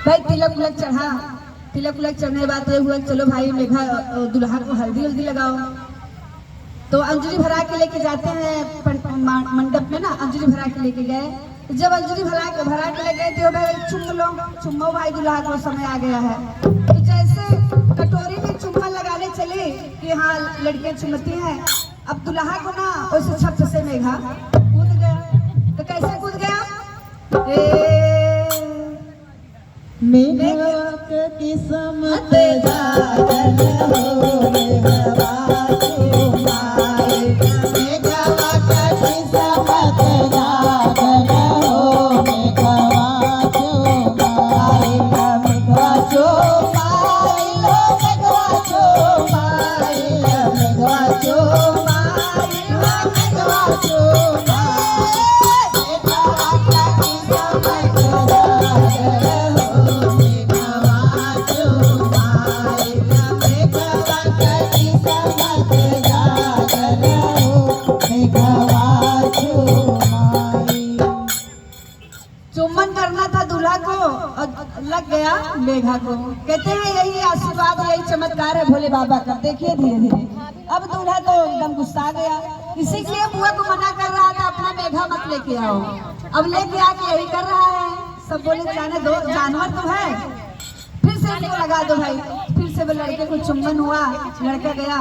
भाई तिलक उलक चढ़ा। तिलक उलक चढ़ने के बाद ये हुआ चलो भाई मेघा दुल्हा को हल्दी हल्दी लगाओ। तो अंजलि भरा के लेके जाते हैं मंडप में ना, अंजलि भरा के लेके गए। जब अंजलि भरा के ले गए तो भाई चुम लो, चुम्मो भाई दुल्हा को समय आ गया है। तो जैसे कटोरी में चुम्मा लगाने चले कि हाँ लड़कियां चुमती हैं, अब दुल्हा को ना उस छत से मेघा कूद गया। तो कैसे कूद गया? मेघा के किस्मत जागल हो मेघवा चुमाए, मेघवा के किस्मत जागल हो मेघवा चुमाए, मेघवा चुमाए लो मेघवा चुमाए, मेघवा चुमाए लो मेघवा चुमाए, मेघवा के किस्मत जागल हो मेघवा चुमाए, मेघवा के किस्मत जागल हो मेघवा चुमाए। चुम्बन करना था दूल्हा को और लग गया मेघा को। कहते हैं यही आशीर्वाद यही चमत्कार है भोले बाबा का। देखिए धीरे धीरे अब दूल्हा तो एकदम गुस्सा गया। इसी के लिए बुआ को मना कर रहा था अपना मेघा मत लेके आओ, अब लेके आके यही कर रहा है। सब बोले जाने दो, जानवर तो है, फिर से इनको लगा दो भाई। फिर से वो लड़के को चुम्बन हुआ, लड़का गया।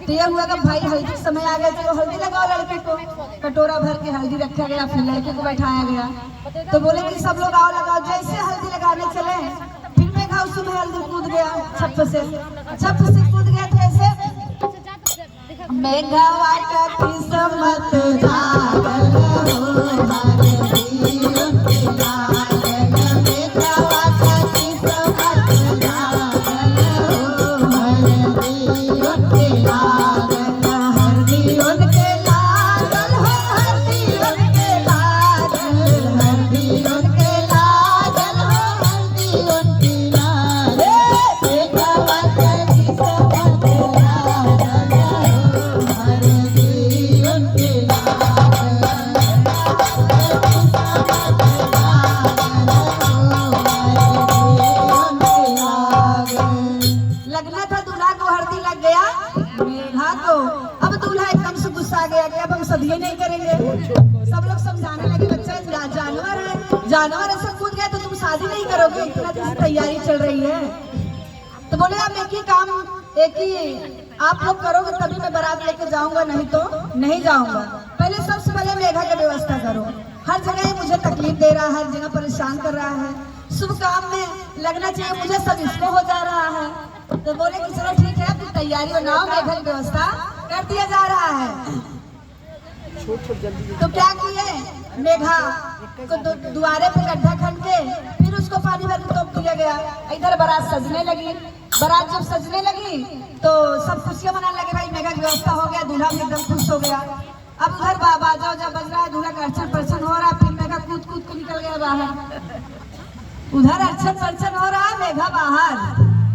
तो ये हुआ कि भाई हल्दी समय आ गया तो हल्दी लगाओ लड़के को। कटोरा भर के हल्दी रखा गया, फिर लड़के को बैठाया गया। तो बोले कि सब लोग आओ लगाओ। जैसे हल्दी लगाने चले फिर मेघा उसमें हल्दी कूद गया छत से कूद गया। तो ऐसे मेघवा का किस्मत जागल हो हमारे जीवन के लागल, मेघवा का किस्मत जागल हो हमारे जीवन के लागल, हल्दी उनके लागल हो हल्दी उनके लागल, हल्दी उनके लागल हो हल्दी उनके लागल, मेघवा का किस्मत जागल हो हमारे जीवन के लागल। लगना था दूल्हा को हल्दी लग गया मेघा को। अब दूल्हा एकदम से गुस्सा आ गया कि अब हम सदिये नहीं करेंगे। सब लोग समझाने लगे बच्चा जानवर है, जानवर ऐसे कूद गया तो तुम शादी नहीं करोगे, इतना दिन से तैयारी चल रही है। तो बोले अब एक ही काम एक ही आप लोग करोगे तभी मैं बारात लेके जाऊंगा, नहीं तो नहीं जाऊंगा। पहले सबसे पहले मेघा की व्यवस्था करो। हर जगह ये मुझे तकलीफ दे रहा है, हर जगह परेशान कर रहा है, शुभ काम में लगना चाहिए मुझे, सब इसको हो जा रहा है। तो बोले कि चलो ठीक है अपनी तैयारी बनाओ, मेघा की व्यवस्था कर दिया जा रहा है। तो क्या किए मेघा को द्वारे पे गड्ढा खन के फिर उसको पानी भर के तोप दिया गया। इधर बारात सजने लगी। बारात जब सजने लगी तो सब खुशियां मनाने लगे, भाई मेघा की व्यवस्था हो गया, दूल्हा भी एकदम खुश हो गया। अब उधर बाजा जब बज रहा है, दूल्हा का अर्चन पर्चन हो रहा है, फिर मेघा कूद कूद के निकल गया बाहर। उधर अर्चन पर्चन हो रहा है, मेघा बाहर।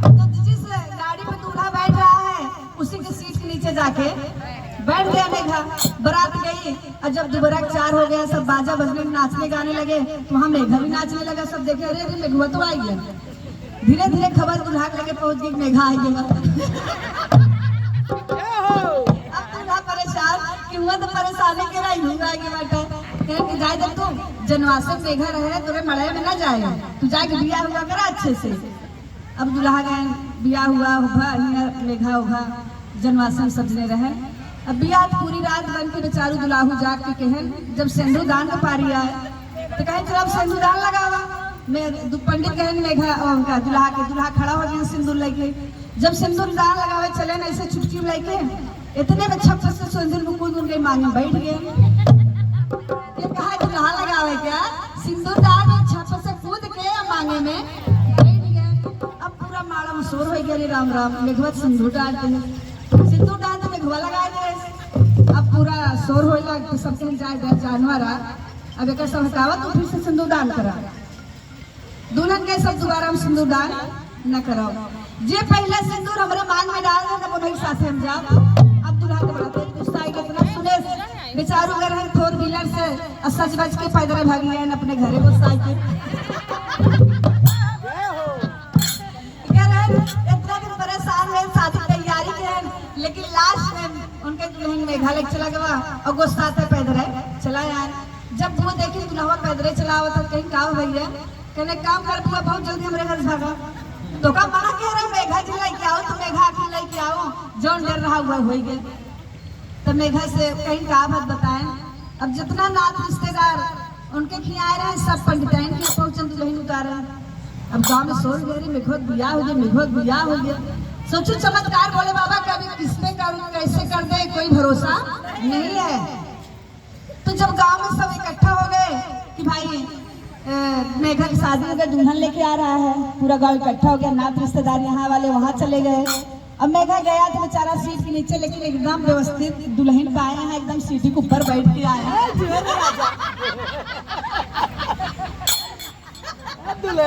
तो जिस गाड़ी में दूल्हा बैठ रहा है उसी के सीट के नीचे जाके बैठ गया मेघा। बारात गई और जब दोबारा 4 हो गया, सब बाजा बजने नाचने गाने लगे, तो वहाँ मेघा भी नाचने लगा। सब देखे अरे अरे मेघवा तो आई है। धीरे धीरे खबर दूल्हा के लगे पहुंच गई मेघा आई है। अब दूल्हा परेशान कि हुआ तो परेशानी के रही बेटा कहे जाए जब तू जनवासे मेघा रहे तोरे मड़े में ना जाए, तू जाके बिया हुआ करा अच्छे से। अब दूल्हा गए बिया हुआ मेघा उभा जनवासन सजने रहे। अब बिया पूरी रात बन के बेचारू दुल्हाहू जाग के कहे जब सिंदूरदान का पारी आए तो कहे चलो अब सिंदूरदान लगावा। पंडित कहे मेघा उनका दूल्हा खड़ा हो गया सिंदूर लेके। जब सिंदूरदान लगावे चले ना ऐसे चुटकी लेके इतने में छप से सिंदूर में कूद उनके मांगे बैठ गए। ये कहा दूल्हा लगावे क्या, सिंदूरदान में छप से कूद के मांगे में बैठ गए। अब पूरा माड़ा में शोर हो गया, राम राम मेघवा सिंदूर डालते हैं, सिंदूर डाल तो मेघवा लगाए थे। अब पूरा शोर हो लग सबके जाए जानवर अब एक सब हटावा तो फिर से सिंदूर दान करा। दुल्हन के सब दोबारा हम सिंदूर दान न कराओ। जे पहले सिंदूर हमारे मांग में डाल दे तब वही साथ हम जाओ। अब दूल्हा के बड़ा तेज गुस्सा आई कितना सुने बेचारू घर है 4 व्हीलर से सज बज के पैदल भागी है अपने घरे वो साइकिल। दुल्हन मेघालय चला गवा और गुस्सा से पैदल चला यार। जब वो देखी दुल्हा पैदल चला हुआ था कहीं का भैया कहने काम कर बुआ बहुत जल्दी हमारे घर भागा तो का मना कह रहे मेघा जी लेके आओ तो मेघा आके लेके आओ जौन डर रहा हुआ हो गया। तो मेघा से कहीं का बात बताएं। अब जितना नात रिश्तेदार उनके खियाए रहे सब पंडिताइन के पहुंचन दुल्हन उतारे। अब गांव में सोच गई मेघोत बियाह हो गया मेघोत बियाह हो गया। सोचो चमत्कार बोले बाबा कभी किसमें करूँ कैसे कर दे कोई भरोसा नहीं है। तो जब गांव में सब इकट्ठा हो गए कि भाई मेघा की शादी में दुल्हन लेके आ रहा है पूरा गांव इकट्ठा हो गया नात रिश्तेदार यहाँ वाले वहाँ चले गए। अब मेघा गया तो बेचारा सीट के नीचे लेकिन एकदम व्यवस्थित दुल्हन पाए हैं एकदम सीटी के ऊपर बैठ के आए हैं।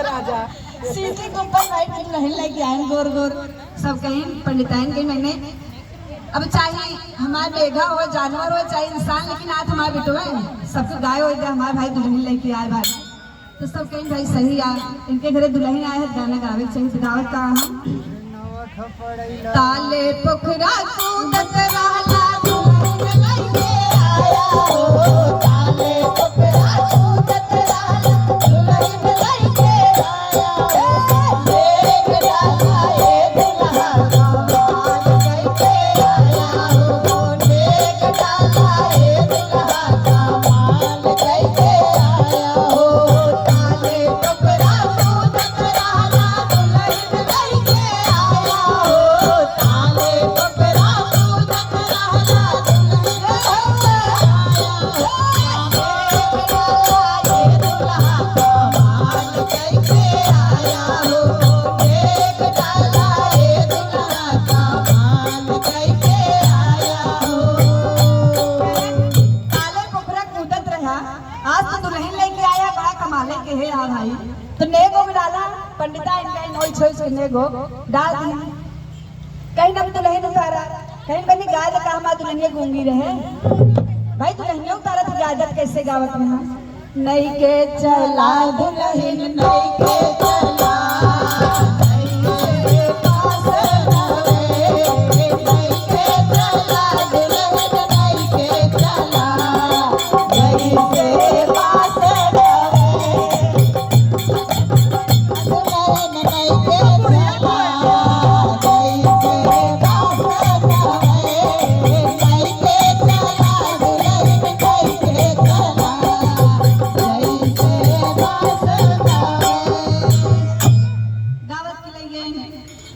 राजा सीटी के ऊपर बैठ के दुल्हन लेके आए गोर गोर सब कहीं पंडिताइन कहीं मैंने अब चाहे हमारे मेघा हो जानवर हो चाहे इंसान लेकिन आज हमारे बेटो सबको गाय हो गया हमारे भाई दुल्हन लेके आए भाई। तो सब कहीं भाई सही आ इनके घरे दुल्हन आए हैं गाना गावे चाहिए गावत का ताले पोखरा कूदत रहला दुल्हन लेके आया हो ताले पोखरा कूदत रहला दुल्हन लेके आया देख डाला ए दुल्हा कमाल करके आया हो देख डाला ए दुल्हा कमाल करके आया हो ताले पोखरा कूदत रहला दुल्हन लेके आया हो ताले पोखरा कूदत रहला भाई। तो नेगो में डाला पंडिता इनका नोई छोई से नेगो डाल दी कहीं ना दुल्हन उतारा कहीं बनी गाय का हमारा दुल्हनिया गूंगी रहे भाई दुल्हनिया उतारा तो गाजत कैसे गावत में हम नहीं के चला दुल्हन नहीं के चला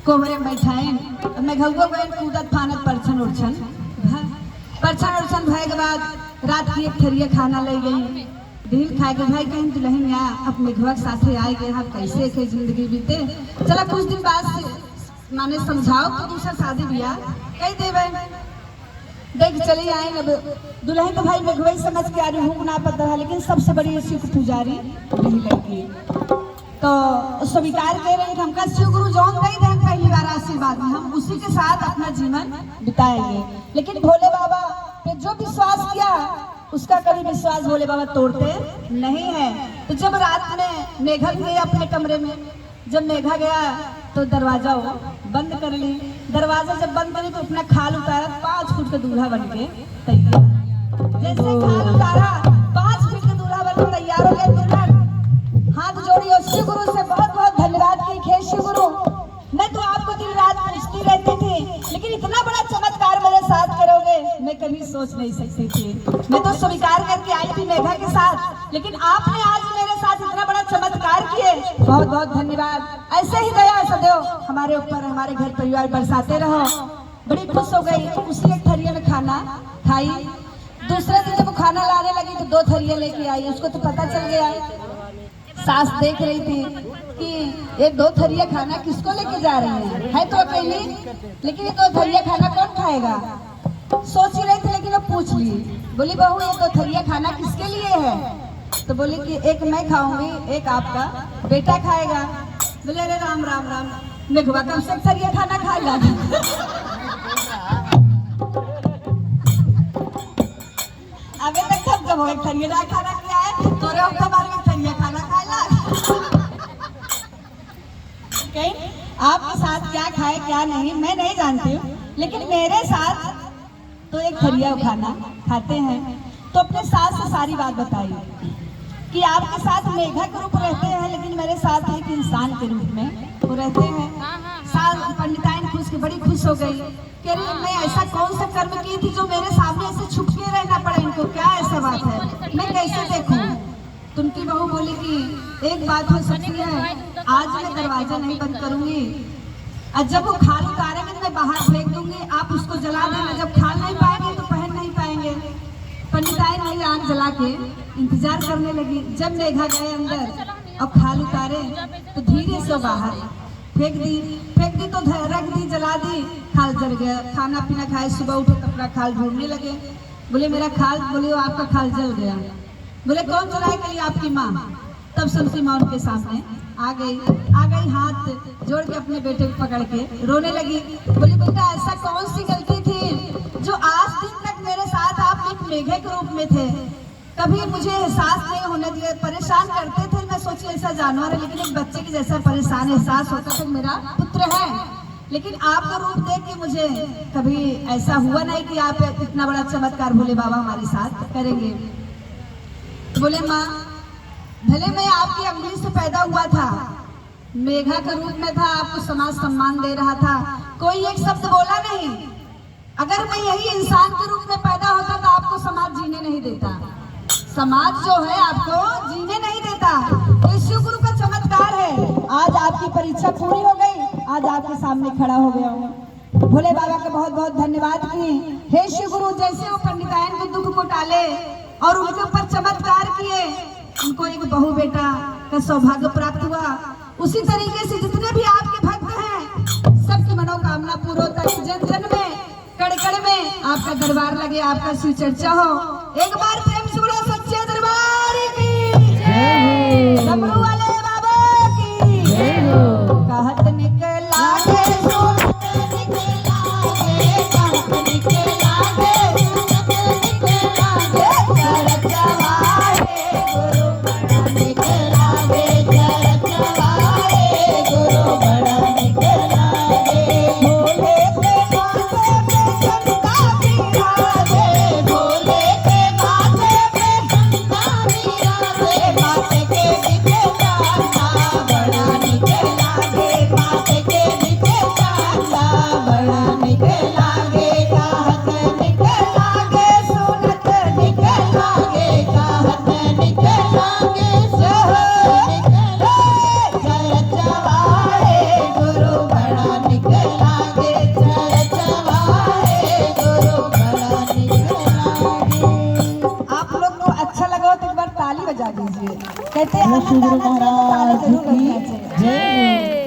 कोहरे में बैठाए मैं घुगो गए कूदत फानत परछन उड़छन भय के बाद रात की एक थरिया खाना ले गई दिन खाए के भाई कहीं दुल्हन या अपने घर साथे आए गए हम कैसे के जिंदगी बीते चला कुछ दिन बाद से माने समझाओ तो दूसरा शादी ब्याह कही देवे देख चली आए अब दुल्हन तो भाई मैं समझ के आ रही हूँ ना पता है लेकिन सबसे बड़ी शिव पुजारी नहीं लगी तो स्वीकार कह रहे हैं कि हमका शिव गुरु जौन दे दें पहली बार आशीर्वाद में हम उसी के साथ अपना जीवन बिताएंगे। लेकिन भोले बाबा पे जो विश्वास किया उसका कभी विश्वास भोले बाबा तोड़ते नहीं है। तो जब रात में मेघा गए अपने कमरे में जब मेघा गया तो दरवाजा बंद कर ली दरवाजा जब बंद करी तो अपना खाल उतारा 5 फुट का दूल्हा बन के तैयार जैसे खाल उतारा 5 फुट का दूल्हा बन के तैयार हो गया दुल्हन हाथ जोड़ी और शिव गुरु से बहुत बहुत धन्यवाद की हे शिव गुरु मैं तो आपको दिन रात पूछती रहती थी लेकिन इतना बड़ा चमत्कार मेरे साथ करोगे मैं कभी सोच नहीं सकती थी। मैं तो स्वीकार करके आई थी मेघा के साथ लेकिन आपने आज मेरे साथ इतना बड़ा चमत्कार किए बहुत बहुत धन्यवाद। ऐसे ही दया सदैव हमारे ऊपर हमारे घर परिवार बरसाते रहो। बड़ी खुश हो गई उसी एक थरिया में खाना खाई। दूसरे दिन जब खाना लाने लगी तो 2 थरिया लेके आई उसको तो पता चल गया सास देख रही थी कि ये 2 थरिया खाना किसको लेके जा रही है तो अकेली लेकिन ये 2 थरिया खाना कौन खाएगा सोच ही रही थी लेकिन वो पूछ ली बोली बहू ये 2 थरिया खाना किसके लिए है तो बोली कि एक मैं खाऊंगी एक आपका बेटा खाएगा। बोले अरे राम राम राम मेघवा कम से थरिया खाना खाएगा अबे तक कब जब हो थरिया खाना क्या है तोरे हम हमारे थरिया खाना खाएला आपके साथ क्या खाए क्या नहीं मैं नहीं जानती हूँ लेकिन मेरे साथ तो एक थरिया खाना खाते हैं, तो अपने सास से सारी बात बताई कि आपके साथ मेघा के रूप रहते हैं, लेकिन मेरे साथ एक इंसान के रूप में वो रहते हैं। सास पंडिताइन खुश की बड़ी खुश हो गई, कह रही मैं ऐसा कौन सा कर्म की थी जो मेरे सामने ऐसे छुप के रहना पड़े इनको, क्या ऐसा बात है, मैं कैसे देखूं। तो उनकी बहू बोली कि एक बात हो सकती है, आज मैं दरवाजा नहीं बंद करूंगी और जब वो खाल उतारेंगे तो मैं बाहर फेंक दूंगी, आप उसको जला देना, जब खाल नहीं पाएंगे तो पहन नहीं पाएंगे। पंडिताइन वही आग जला के इंतजार करने लगी। जब मेघा गए अंदर और खाल उतारे तो धीरे से बाहर फेंक दी तो रख दी, जला दी, खाल जल गया। खाना पीना खाए, सुबह उठे तो अपना खाल ढूंढने लगे। बोले मेरा खाल, बोले आपका खाल जल गया। बोले कौन जलाए, कही आपकी माँ। तब से उनकी माँ उनके सामने आ गई, हाथ जोड़ के अपने बेटे को पकड़ के रोने लगी। बोली बेटा ऐसा कौन सी गलती थी जो आज दिन तक मेरे साथ आप एक मेघे के रूप में थे, कभी मुझे एहसास नहीं होने दिया, परेशान करते थे। मैं सोची ऐसा जानवर है, लेकिन एक बच्चे की जैसा परेशान एहसास होता था मेरा पुत्र है, लेकिन आपका रूप देख के मुझे कभी ऐसा हुआ नहीं कि आप इतना बड़ा चमत्कार भोले बाबा हमारे साथ करेंगे। बोले माँ भले मैं आपकी अंगुली से पैदा हुआ था, मेघा के रूप में था, आपको समाज सम्मान दे रहा था, कोई एक शब्द बोला नहीं। अगर मैं यही इंसान के रूप में पैदा होता तो आपको समाज जीने नहीं देता, समाज जो है आपको जीने नहीं देता। तो शिव गुरु का चमत्कार है, आज आपकी परीक्षा पूरी हो गई, आज आपके सामने खड़ा हो गया हूँ। भोले बाबा का बहुत बहुत धन्यवाद की हे शिव गुरु, जैसे वो पंडिताइन के दुख को टाले और उनके ऊपर चमत्कार किए, उनको एक बहू बेटा का सौभाग्य प्राप्त हुआ, उसी तरीके से जितने भी आपके भक्त हैं सबकी मनोकामना पूर्ण होता है। जन जन में कड़ कड़ में आपका दरबार लगे, आपका शिव चर्चा हो। एक बार प्रेम से बोलो सच्चे दरबार की जय, डमरू वाले बाबा की जय। कहत निकला गे सोनत निकला गे, कहत निकला गे सोनत निकला गे, चरचवाए गुरु बड़ा निकला गे, चरचवाए गुरु बड़ा निकला गे। भोले के माथे पे शंका बिराजे, भोले के माथे पे शंका बिराजे, माथे के नीचे चांदा बड़ा निकला गे, माथे के नीचे चांदा बड़ा निकला गे। कहत निकला गे सुनत निकला गे, कहत निकला गे सुनत निकला गे, चरचवाए गुरु बड़ा निकला गे, चरचवाए गुरु बड़ा निकला गे। आप लोग को अच्छा लगा तो एक बार ताली बजा दीजिए। कहते हैं शिव गुरु अन्नदाता ताली महाराज जरूर की बजाना चाहिए। जय।